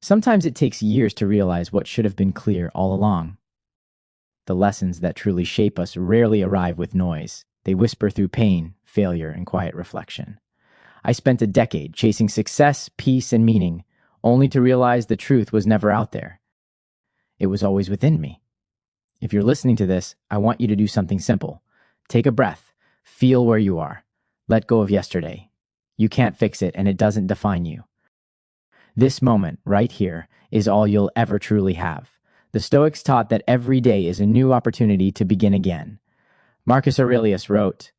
Sometimes it takes years to realize what should have been clear all along. The lessons that truly shape us rarely arrive with noise. They whisper through pain, failure, and quiet reflection. I spent a decade chasing success, peace, and meaning, only to realize the truth was never out there. It was always within me. If you're listening to this, I want you to do something simple. Take a breath. Feel where you are. Let go of yesterday. You can't fix it, and it doesn't define you. This moment, right here, is all you'll ever truly have. The Stoics taught that every day is a new opportunity to begin again. Marcus Aurelius wrote,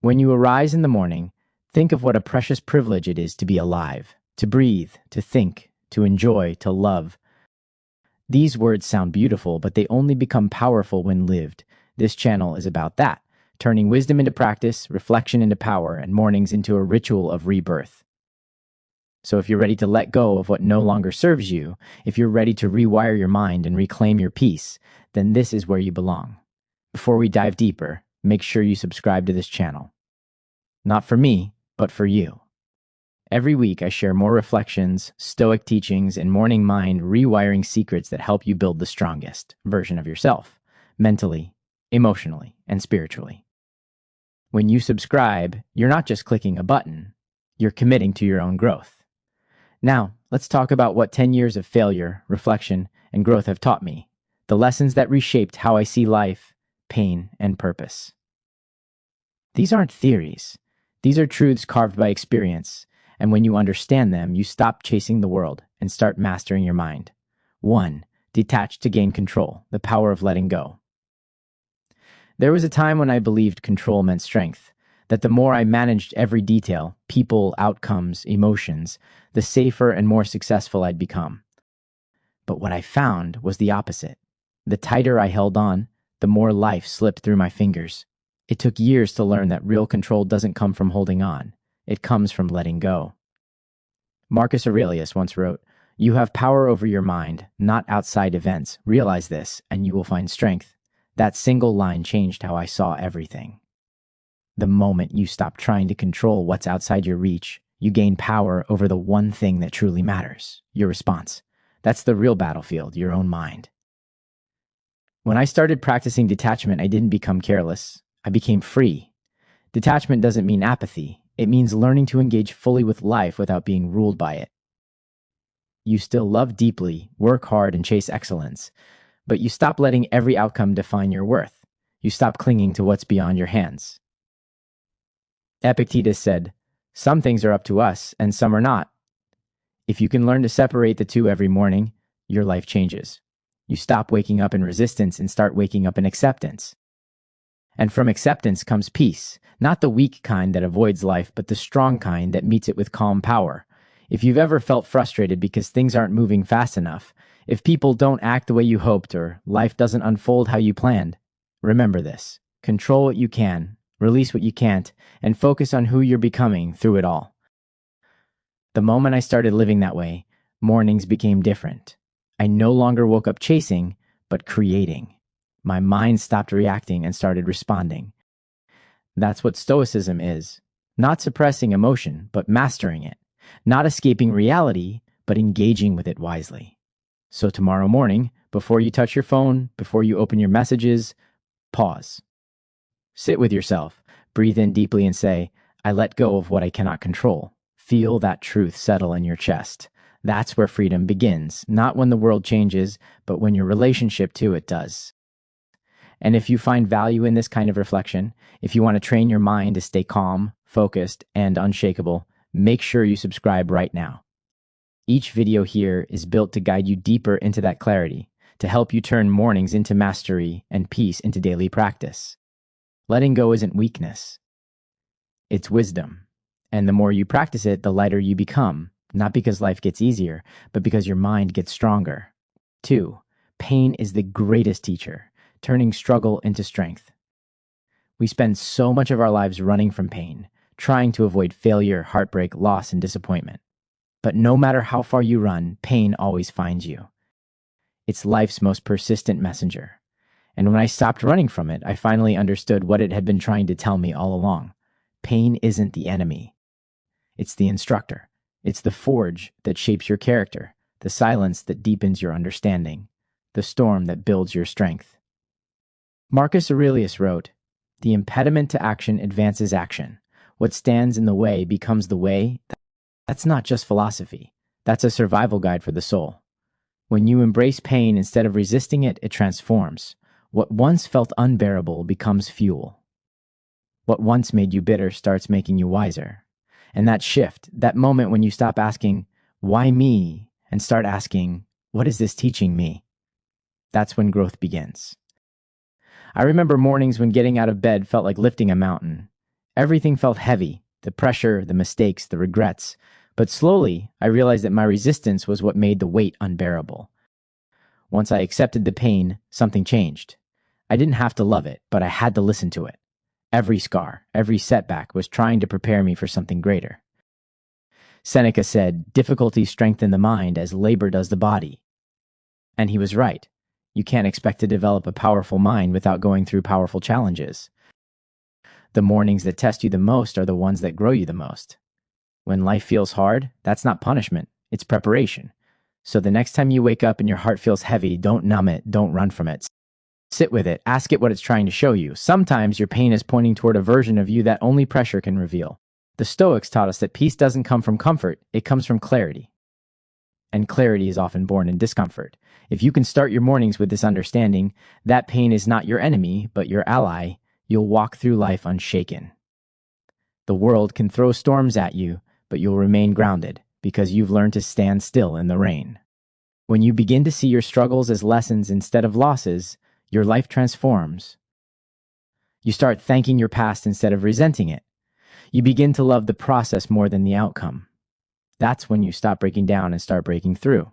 "When you arise in the morning, think of what a precious privilege it is to be alive, to breathe, to think, to enjoy, to love." These words sound beautiful, but they only become powerful when lived. This channel is about that, turning wisdom into practice, reflection into power, and mornings into a ritual of rebirth. So if you're ready to let go of what no longer serves you, if you're ready to rewire your mind and reclaim your peace, then this is where you belong. Before we dive deeper, make sure you subscribe to this channel. Not for me, but for you. Every week I share more reflections, Stoic teachings, and morning mind rewiring secrets that help you build the strongest version of yourself, mentally, emotionally, and spiritually. When you subscribe, you're not just clicking a button, you're committing to your own growth. Now, let's talk about what 10 years of failure, reflection, and growth have taught me, the lessons that reshaped how I see life, pain, and purpose. These aren't theories. These are truths carved by experience, and when you understand them, you stop chasing the world and start mastering your mind. 1. Detach to gain control, the power of letting go. There was a time when I believed control meant strength, that the more I managed every detail, people, outcomes, emotions, the safer and more successful I'd become. But what I found was the opposite. The tighter I held on, the more life slipped through my fingers. It took years to learn that real control doesn't come from holding on. It comes from letting go. Marcus Aurelius once wrote, "You have power over your mind, not outside events. Realize this, and you will find strength." That single line changed how I saw everything. The moment you stop trying to control what's outside your reach, you gain power over the one thing that truly matters, your response. That's the real battlefield, your own mind. When I started practicing detachment, I didn't become careless. I became free. Detachment doesn't mean apathy. It means learning to engage fully with life without being ruled by it. You still love deeply, work hard, and chase excellence, but you stop letting every outcome define your worth. You stop clinging to what's beyond your hands. Epictetus said, "Some things are up to us, and some are not." If you can learn to separate the two every morning, your life changes. You stop waking up in resistance and start waking up in acceptance. And from acceptance comes peace, not the weak kind that avoids life, but the strong kind that meets it with calm power. If you've ever felt frustrated because things aren't moving fast enough, if people don't act the way you hoped, or life doesn't unfold how you planned, remember this. Control what you can, release what you can't, and focus on who you're becoming through it all. The moment I started living that way, mornings became different. I no longer woke up chasing, but creating. My mind stopped reacting and started responding. That's what Stoicism is. Not suppressing emotion, but mastering it. Not escaping reality, but engaging with it wisely. So tomorrow morning, before you touch your phone, before you open your messages, pause. Sit with yourself, breathe in deeply and say, "I let go of what I cannot control." Feel that truth settle in your chest. That's where freedom begins, not when the world changes, but when your relationship to it does. And if you find value in this kind of reflection, if you want to train your mind to stay calm, focused, and unshakable, make sure you subscribe right now. Each video here is built to guide you deeper into that clarity, to help you turn mornings into mastery and peace into daily practice. Letting go isn't weakness. It's wisdom. And the more you practice it, the lighter you become, not because life gets easier, but because your mind gets stronger. 2. Pain is the greatest teacher, turning struggle into strength. We spend so much of our lives running from pain, trying to avoid failure, heartbreak, loss, and disappointment. But no matter how far you run, pain always finds you. It's life's most persistent messenger. And when I stopped running from it, I finally understood what it had been trying to tell me all along. Pain isn't the enemy. It's the instructor. It's the forge that shapes your character, the silence that deepens your understanding, the storm that builds your strength. Marcus Aurelius wrote, "The impediment to action advances action. What stands in the way becomes the way." That's not just philosophy. That's a survival guide for the soul. When you embrace pain instead of resisting it, it transforms. What once felt unbearable becomes fuel. What once made you bitter starts making you wiser. And that shift, that moment when you stop asking, "Why me?" and start asking, "What is this teaching me?" That's when growth begins. I remember mornings when getting out of bed felt like lifting a mountain. Everything felt heavy, the pressure, the mistakes, the regrets. But slowly, I realized that my resistance was what made the weight unbearable. Once I accepted the pain, something changed. I didn't have to love it, but I had to listen to it. Every scar, every setback was trying to prepare me for something greater. Seneca said, "Difficulty strengthens the mind as labor does the body." And he was right. You can't expect to develop a powerful mind without going through powerful challenges. The mornings that test you the most are the ones that grow you the most. When life feels hard, that's not punishment, it's preparation. So the next time you wake up and your heart feels heavy, don't numb it, don't run from it. Sit with it, ask it what it's trying to show you. Sometimes your pain is pointing toward a version of you that only pressure can reveal. The Stoics taught us that peace doesn't come from comfort, it comes from clarity. And clarity is often born in discomfort. If you can start your mornings with this understanding, that pain is not your enemy, but your ally, you'll walk through life unshaken. The world can throw storms at you, but you'll remain grounded because you've learned to stand still in the rain. When you begin to see your struggles as lessons instead of losses, your life transforms. You start thanking your past instead of resenting it. You begin to love the process more than the outcome. That's when you stop breaking down and start breaking through.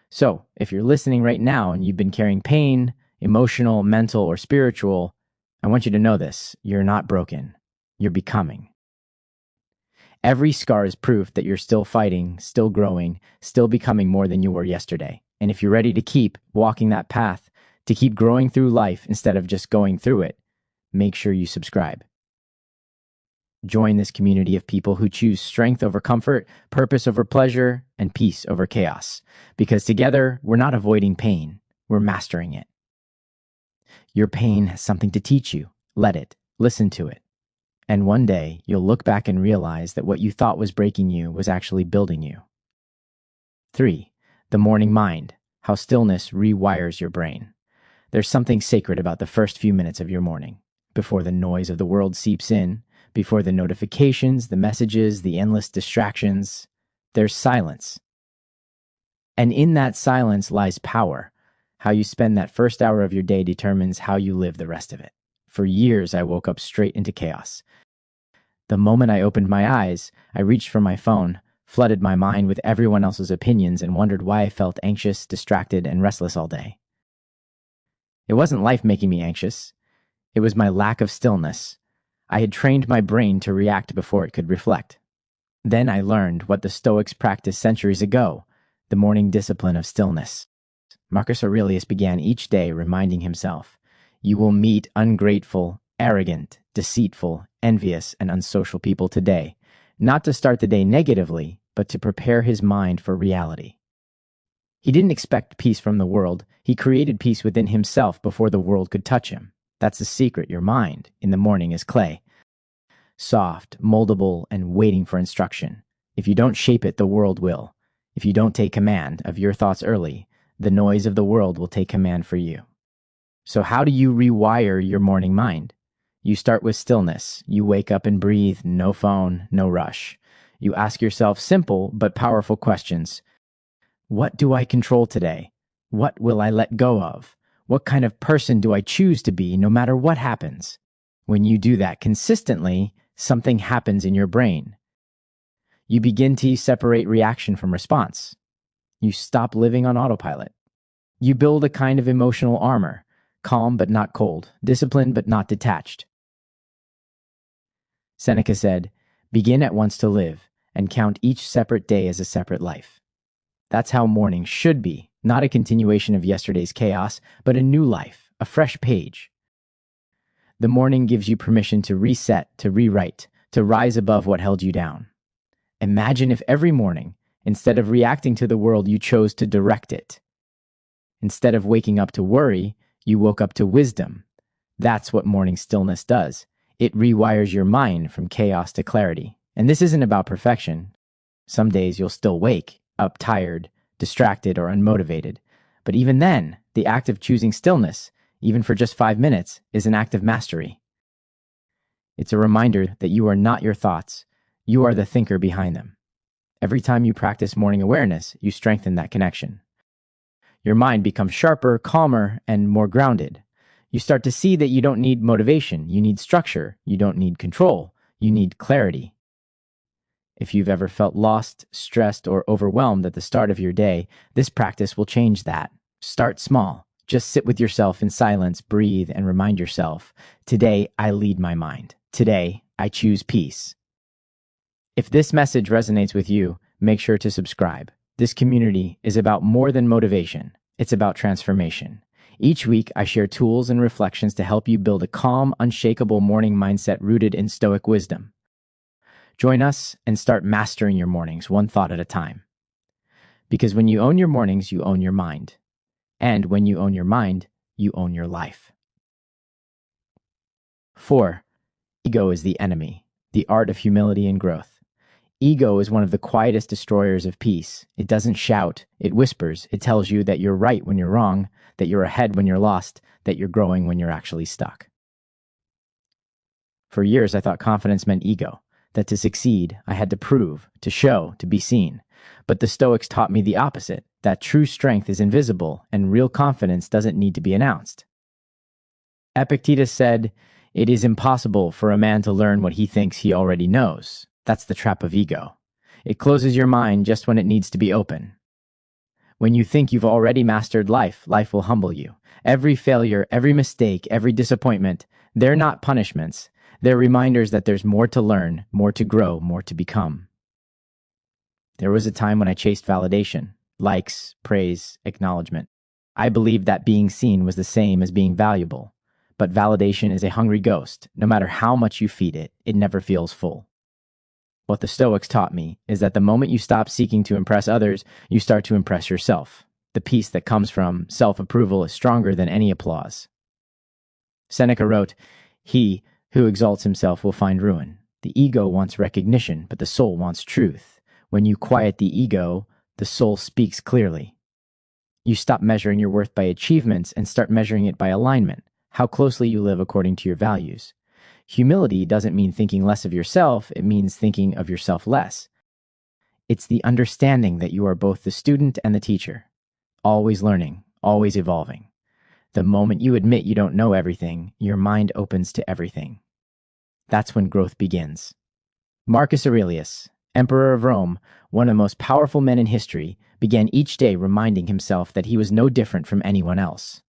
So, if you're listening right now and you've been carrying pain, emotional, mental, or spiritual, I want you to know this. You're not broken. You're becoming. Every scar is proof that you're still fighting, still growing, still becoming more than you were yesterday. And if you're ready to keep walking that path, to keep growing through life instead of just going through it, make sure you subscribe. Join this community of people who choose strength over comfort, purpose over pleasure, and peace over chaos. Because together, we're not avoiding pain, we're mastering it. Your pain has something to teach you. Let it. Listen to it. And one day, you'll look back and realize that what you thought was breaking you was actually building you. 3. The morning mind. How stillness rewires your brain. There's something sacred about the first few minutes of your morning. Before the noise of the world seeps in, before the notifications, the messages, the endless distractions, there's silence. And in that silence lies power. How you spend that first hour of your day determines how you live the rest of it. For years, I woke up straight into chaos. The moment I opened my eyes, I reached for my phone, flooded my mind with everyone else's opinions, and wondered why I felt anxious, distracted, and restless all day. It wasn't life making me anxious. It was my lack of stillness. I had trained my brain to react before it could reflect. Then I learned what the Stoics practiced centuries ago, the morning discipline of stillness. Marcus Aurelius began each day reminding himself, "You will meet ungrateful, arrogant, deceitful, envious, and unsocial people today, not to start the day negatively, but to prepare his mind for reality." He didn't expect peace from the world. He created peace within himself before the world could touch him. That's the secret. Your mind in the morning is clay. Soft, moldable, and waiting for instruction. If you don't shape it, the world will. If you don't take command of your thoughts early, the noise of the world will take command for you. So how do you rewire your morning mind? You start with stillness. You wake up and breathe, no phone, no rush. You ask yourself simple but powerful questions. What do I control today? What will I let go of? What kind of person do I choose to be no matter what happens? When you do that consistently, something happens in your brain. You begin to separate reaction from response. You stop living on autopilot. You build a kind of emotional armor, calm but not cold, disciplined but not detached. Seneca said, "Begin at once to live, and count each separate day as a separate life." That's how morning should be, not a continuation of yesterday's chaos, but a new life, a fresh page. The morning gives you permission to reset, to rewrite, to rise above what held you down. Imagine if every morning, Instead of reacting to the world, you chose to direct it. Instead of waking up to worry, you woke up to wisdom. That's what morning stillness does. It rewires your mind from chaos to clarity. And this isn't about perfection. Some days you'll still wake up tired, distracted, or unmotivated. But even then, the act of choosing stillness, even for just 5 minutes, is an act of mastery. It's a reminder that you are not your thoughts. You are the thinker behind them. Every time you practice morning awareness, you strengthen that connection. Your mind becomes sharper, calmer, and more grounded. You start to see that you don't need motivation, you need structure, you don't need control, you need clarity. If you've ever felt lost, stressed, or overwhelmed at the start of your day, this practice will change that. Start small. Just sit with yourself in silence, breathe, and remind yourself, today I lead my mind. Today I choose peace. If this message resonates with you, make sure to subscribe. This community is about more than motivation. It's about transformation. Each week, I share tools and reflections to help you build a calm, unshakable morning mindset rooted in Stoic wisdom. Join us and start mastering your mornings one thought at a time. Because when you own your mornings, you own your mind. And when you own your mind, you own your life. 4. Ego is the enemy, the art of humility and growth. Ego is one of the quietest destroyers of peace. It doesn't shout, it whispers. It tells you that you're right when you're wrong, that you're ahead when you're lost, that you're growing when you're actually stuck. For years, I thought confidence meant ego, that to succeed, I had to prove, to show, to be seen. But the Stoics taught me the opposite, that true strength is invisible and real confidence doesn't need to be announced. Epictetus said, "It is impossible for a man to learn what he thinks he already knows." That's the trap of ego. It closes your mind just when it needs to be open. When you think you've already mastered life, life will humble you. Every failure, every mistake, every disappointment, they're not punishments. They're reminders that there's more to learn, more to grow, more to become. There was a time when I chased validation, likes, praise, acknowledgement. I believed that being seen was the same as being valuable. But validation is a hungry ghost. No matter how much you feed it, it never feels full. What the Stoics taught me is that the moment you stop seeking to impress others, you start to impress yourself. The peace that comes from self-approval is stronger than any applause. Seneca wrote, "He who exalts himself will find ruin. The ego wants recognition, but the soul wants truth. When you quiet the ego, the soul speaks clearly." You stop measuring your worth by achievements and start measuring it by alignment, how closely you live according to your values. Humility doesn't mean thinking less of yourself, it means thinking of yourself less. It's the understanding that you are both the student and the teacher, always learning, always evolving. The moment you admit you don't know everything, your mind opens to everything. That's when growth begins. Marcus Aurelius, Emperor of Rome, one of the most powerful men in history, began each day reminding himself that he was no different from anyone else.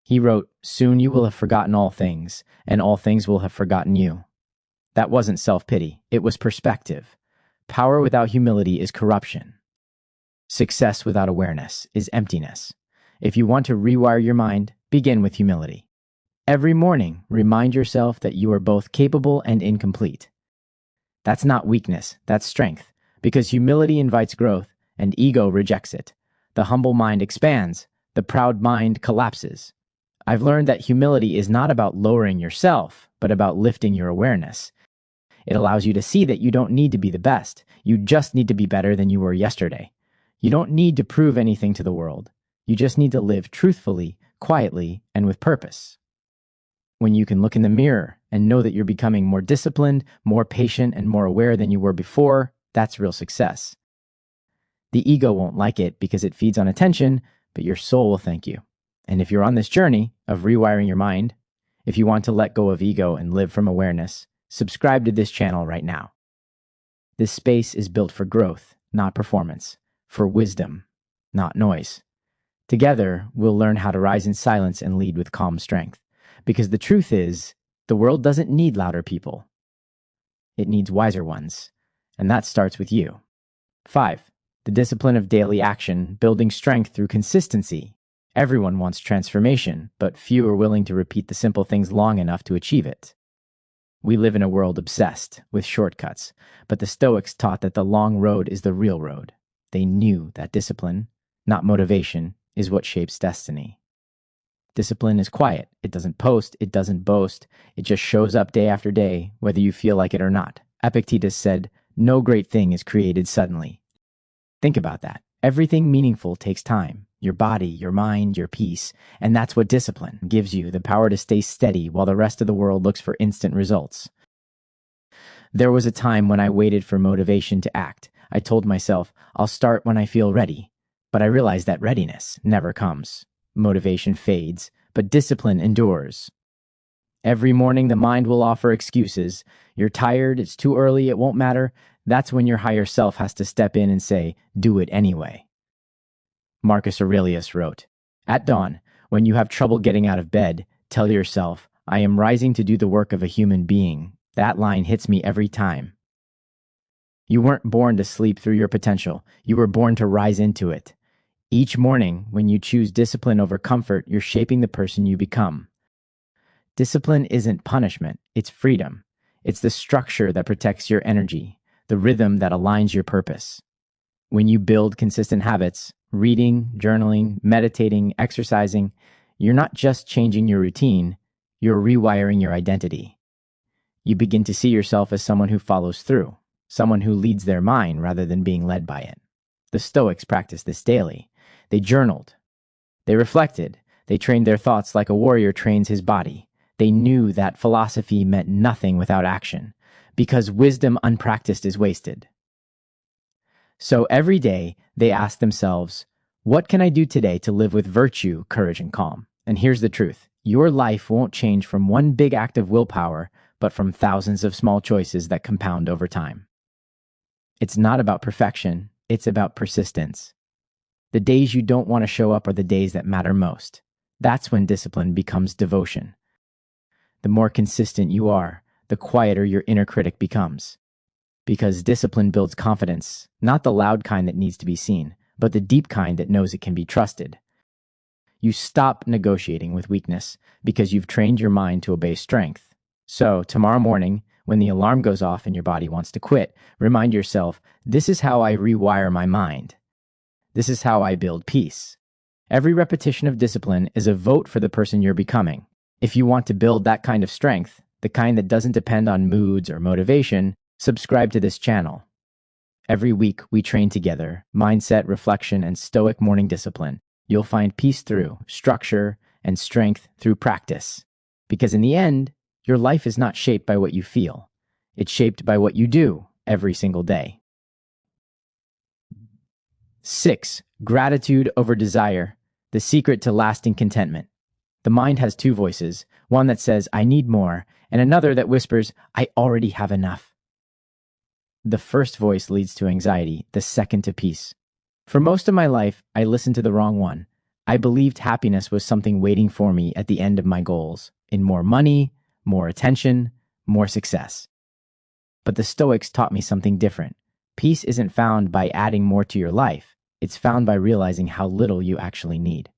He wrote, "Soon you will have forgotten all things, and all things will have forgotten you." That wasn't self-pity, it was perspective. Power without humility is corruption. Success without awareness is emptiness. If you want to rewire your mind, begin with humility. Every morning, remind yourself that you are both capable and incomplete. That's not weakness, that's strength, because humility invites growth and ego rejects it. The humble mind expands, the proud mind collapses. I've learned that humility is not about lowering yourself, but about lifting your awareness. It allows you to see that you don't need to be the best. You just need to be better than you were yesterday. You don't need to prove anything to the world. You just need to live truthfully, quietly, and with purpose. When you can look in the mirror and know that you're becoming more disciplined, more patient, and more aware than you were before, that's real success. The ego won't like it because it feeds on attention, but your soul will thank you. And if you're on this journey of rewiring your mind, if you want to let go of ego and live from awareness, subscribe to this channel right now. This space is built for growth, not performance, for wisdom, not noise. Together, we'll learn how to rise in silence and lead with calm strength. Because the truth is, the world doesn't need louder people. It needs wiser ones. And that starts with you. 5. The discipline of daily action, building strength through consistency. Everyone wants transformation, but few are willing to repeat the simple things long enough to achieve it. We live in a world obsessed with shortcuts, but the Stoics taught that the long road is the real road. They knew that discipline, not motivation, is what shapes destiny. Discipline is quiet. It doesn't post. It doesn't boast. It just shows up day after day, whether you feel like it or not. Epictetus said, "No great thing is created suddenly." Think about that. Everything meaningful takes time. Your body, your mind, your peace. And that's what discipline gives you, the power to stay steady while the rest of the world looks for instant results. There was a time when I waited for motivation to act. I told myself, I'll start when I feel ready. But I realized that readiness never comes. Motivation fades, but discipline endures. Every morning, the mind will offer excuses. You're tired, it's too early, it won't matter. That's when your higher self has to step in and say, do it anyway. Marcus Aurelius wrote, "At dawn, when you have trouble getting out of bed, tell yourself, I am rising to do the work of a human being." That line hits me every time. You weren't born to sleep through your potential. You were born to rise into it. Each morning, when you choose discipline over comfort, you're shaping the person you become. Discipline isn't punishment, it's freedom. It's the structure that protects your energy, the rhythm that aligns your purpose. When you build consistent habits, reading, journaling, meditating, exercising, you're not just changing your routine, you're rewiring your identity. You begin to see yourself as someone who follows through, someone who leads their mind rather than being led by it. The Stoics practiced this daily. They journaled. They reflected. They trained their thoughts like a warrior trains his body. They knew that philosophy meant nothing without action, because wisdom unpracticed is wasted. So every day, they asked themselves, what can I do today to live with virtue, courage, and calm? And here's the truth. Your life won't change from one big act of willpower, but from thousands of small choices that compound over time. It's not about perfection, it's about persistence. The days you don't want to show up are the days that matter most. That's when discipline becomes devotion. The more consistent you are, the quieter your inner critic becomes. Because discipline builds confidence, not the loud kind that needs to be seen, but the deep kind that knows it can be trusted. You stop negotiating with weakness because you've trained your mind to obey strength. So, tomorrow morning, when the alarm goes off and your body wants to quit, remind yourself, this is how I rewire my mind. This is how I build peace. Every repetition of discipline is a vote for the person you're becoming. If you want to build that kind of strength, the kind that doesn't depend on moods or motivation, subscribe to this channel. Every week, we train together, mindset, reflection, and stoic morning discipline. You'll find peace through structure and strength through practice. Because in the end, your life is not shaped by what you feel. It's shaped by what you do every single day. 6. Gratitude over desire, the secret to lasting contentment. The mind has two voices, one that says, I need more, and another that whispers, I already have enough. The first voice leads to anxiety, the second to peace. For most of my life, I listened to the wrong one. I believed happiness was something waiting for me at the end of my goals, in more money, more attention, more success. But the Stoics taught me something different. Peace isn't found by adding more to your life. It's found by realizing how little you actually need.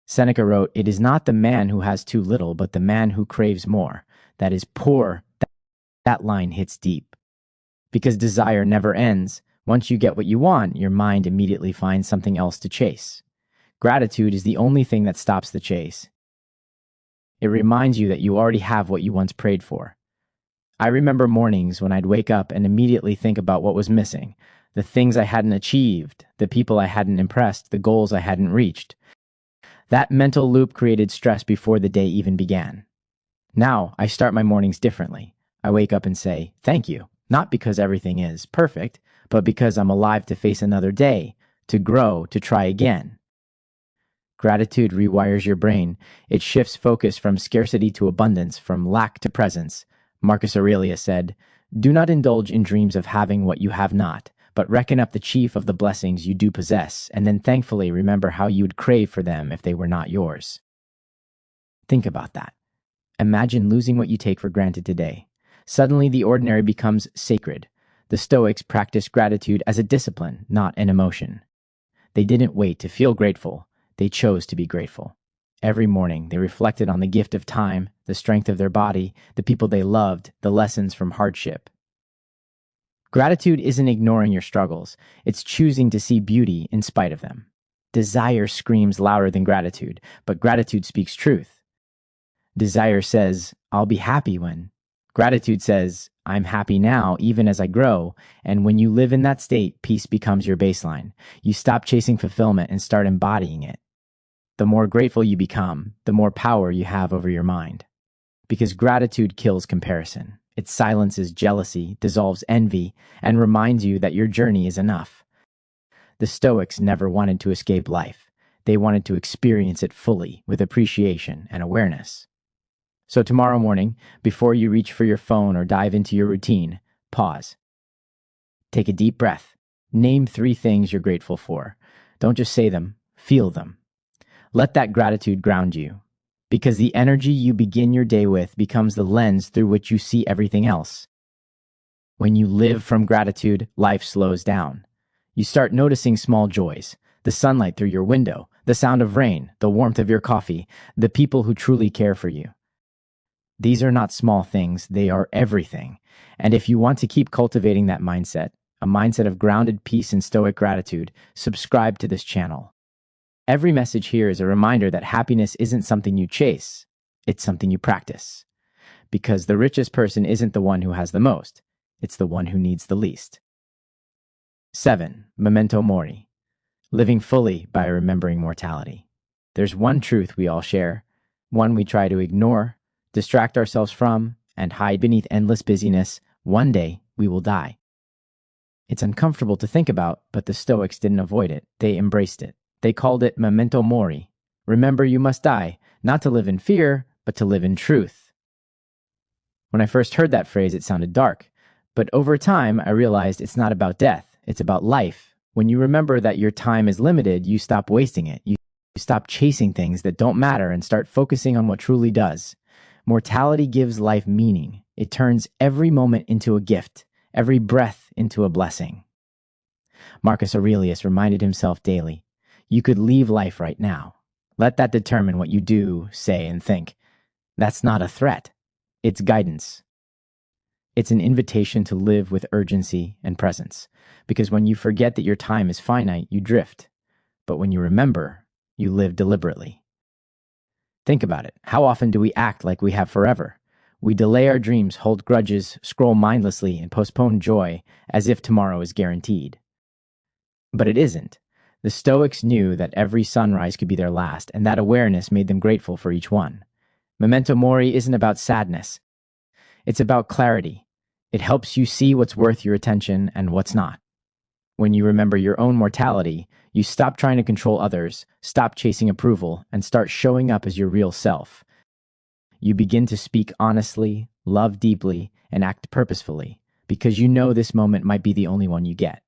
Seneca wrote, "It is not the man who has too little, but the man who craves more. That is poor." That line hits deep. Because desire never ends. Once you get what you want, your mind immediately finds something else to chase. Gratitude is the only thing that stops the chase. It reminds you that you already have what you once prayed for. I remember mornings when I'd wake up and immediately think about what was missing, the things I hadn't achieved, the people I hadn't impressed, the goals I hadn't reached. That mental loop created stress before the day even began. Now, I start my mornings differently. I wake up and say, thank you, not because everything is perfect, but because I'm alive to face another day, to grow, to try again. Gratitude rewires your brain. It shifts focus from scarcity to abundance, from lack to presence. Marcus Aurelius said, "Do not indulge in dreams of having what you have not, but reckon up the chief of the blessings you do possess, and then thankfully remember how you would crave for them if they were not yours." Think about that. Imagine losing what you take for granted today. Suddenly, the ordinary becomes sacred. The Stoics practiced gratitude as a discipline, not an emotion. They didn't wait to feel grateful. They chose to be grateful. Every morning, they reflected on the gift of time, the strength of their body, the people they loved, the lessons from hardship. Gratitude isn't ignoring your struggles, it's choosing to see beauty in spite of them. Desire screams louder than gratitude, but gratitude speaks truth. Desire says, I'll be happy when. Gratitude says, I'm happy now, even as I grow. And when you live in that state, peace becomes your baseline. You stop chasing fulfillment and start embodying it. The more grateful you become, the more power you have over your mind. Because gratitude kills comparison. It silences jealousy, dissolves envy, and reminds you that your journey is enough. The Stoics never wanted to escape life. They wanted to experience it fully with appreciation and awareness. So tomorrow morning, before you reach for your phone or dive into your routine, pause. Take a deep breath. Name 3 things you're grateful for. Don't just say them, feel them. Let that gratitude ground you, because the energy you begin your day with becomes the lens through which you see everything else. When you live from gratitude, life slows down. You start noticing small joys, the sunlight through your window, the sound of rain, the warmth of your coffee, the people who truly care for you. These are not small things, they are everything. And if you want to keep cultivating that mindset, a mindset of grounded peace and stoic gratitude, subscribe to this channel. Every message here is a reminder that happiness isn't something you chase, it's something you practice. Because the richest person isn't the one who has the most, it's the one who needs the least. 7. Memento mori. Living fully by remembering mortality. There's one truth we all share, one we try to ignore, distract ourselves from, and hide beneath endless busyness. One day, we will die. It's uncomfortable to think about, but the Stoics didn't avoid it. They embraced it. They called it memento mori. Remember you must die, not to live in fear, but to live in truth. When I first heard that phrase, it sounded dark. But over time, I realized it's not about death. It's about life. When you remember that your time is limited, you stop wasting it. You stop chasing things that don't matter and start focusing on what truly does. Mortality gives life meaning. It turns every moment into a gift, every breath into a blessing. Marcus Aurelius reminded himself daily, you could leave life right now. Let that determine what you do, say, and think. That's not a threat. It's guidance. It's an invitation to live with urgency and presence, because when you forget that your time is finite, you drift. But when you remember, you live deliberately. Think about it. How often do we act like we have forever? We delay our dreams, hold grudges, scroll mindlessly, and postpone joy as if tomorrow is guaranteed. But it isn't. The Stoics knew that every sunrise could be their last, and that awareness made them grateful for each one. Memento mori isn't about sadness. It's about clarity. It helps you see what's worth your attention and what's not. When you remember your own mortality, you stop trying to control others, stop chasing approval, and start showing up as your real self. You begin to speak honestly, love deeply, and act purposefully, because you know this moment might be the only one you get.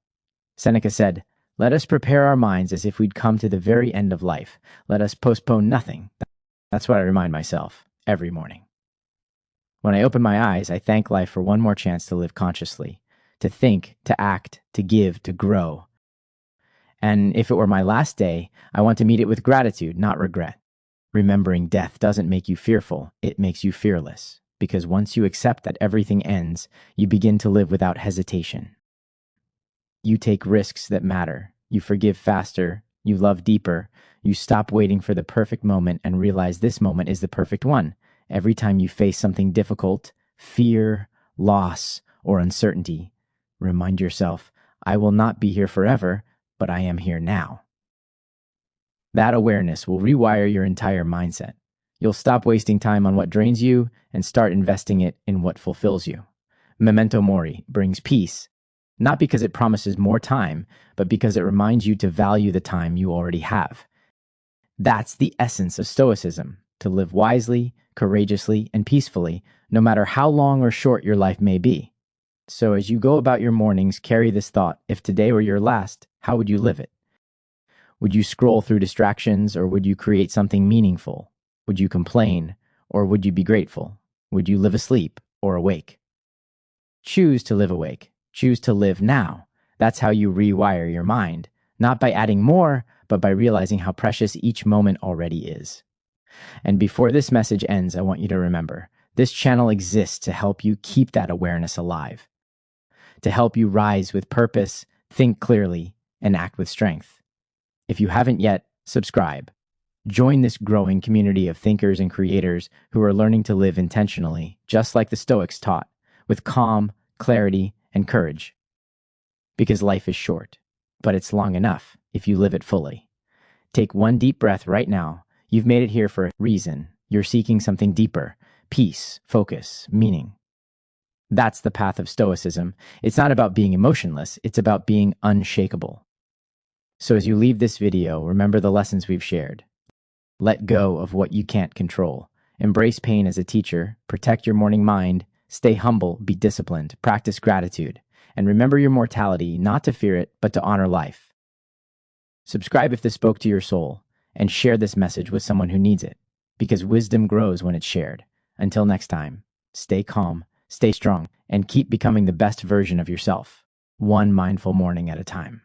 Seneca said, "Let us prepare our minds as if we'd come to the very end of life. Let us postpone nothing." That's what I remind myself every morning. When I open my eyes, I thank life for one more chance to live consciously, to think, to act, to give, to grow. And if it were my last day, I want to meet it with gratitude, not regret. Remembering death doesn't make you fearful, it makes you fearless. Because once you accept that everything ends, you begin to live without hesitation. You take risks that matter. You forgive faster. You love deeper. You stop waiting for the perfect moment and realize this moment is the perfect one. Every time you face something difficult, fear, loss, or uncertainty, remind yourself, I will not be here forever, but I am here now. That awareness will rewire your entire mindset. You'll stop wasting time on what drains you and start investing it in what fulfills you. Memento mori brings peace, not because it promises more time, but because it reminds you to value the time you already have. That's the essence of Stoicism, to live wisely, courageously, and peacefully, no matter how long or short your life may be. So as you go about your mornings, carry this thought: if today were your last, how would you live it? Would you scroll through distractions, or would you create something meaningful? Would you complain, or would you be grateful? Would you live asleep or awake? Choose to live awake. Choose to live now. That's how you rewire your mind, not by adding more, but by realizing how precious each moment already is. And before this message ends, I want you to remember, this channel exists to help you keep that awareness alive. to help you rise with purpose, think clearly, and act with strength. If you haven't yet, subscribe. Join this growing community of thinkers and creators who are learning to live intentionally, just like the Stoics taught, with calm, clarity, and courage. Because life is short, but it's long enough if you live it fully. Take one deep breath right now. You've made it here for a reason. You're seeking something deeper: peace, focus, meaning. That's the path of Stoicism. It's not about being emotionless, it's about being unshakable. So as you leave this video, remember the lessons we've shared. Let go of what you can't control. Embrace pain as a teacher, protect your morning mind, stay humble, be disciplined, practice gratitude, and remember your mortality, not to fear it, but to honor life. Subscribe if this spoke to your soul, and share this message with someone who needs it, because wisdom grows when it's shared. Until next time, stay calm, stay strong, and keep becoming the best version of yourself, one mindful morning at a time.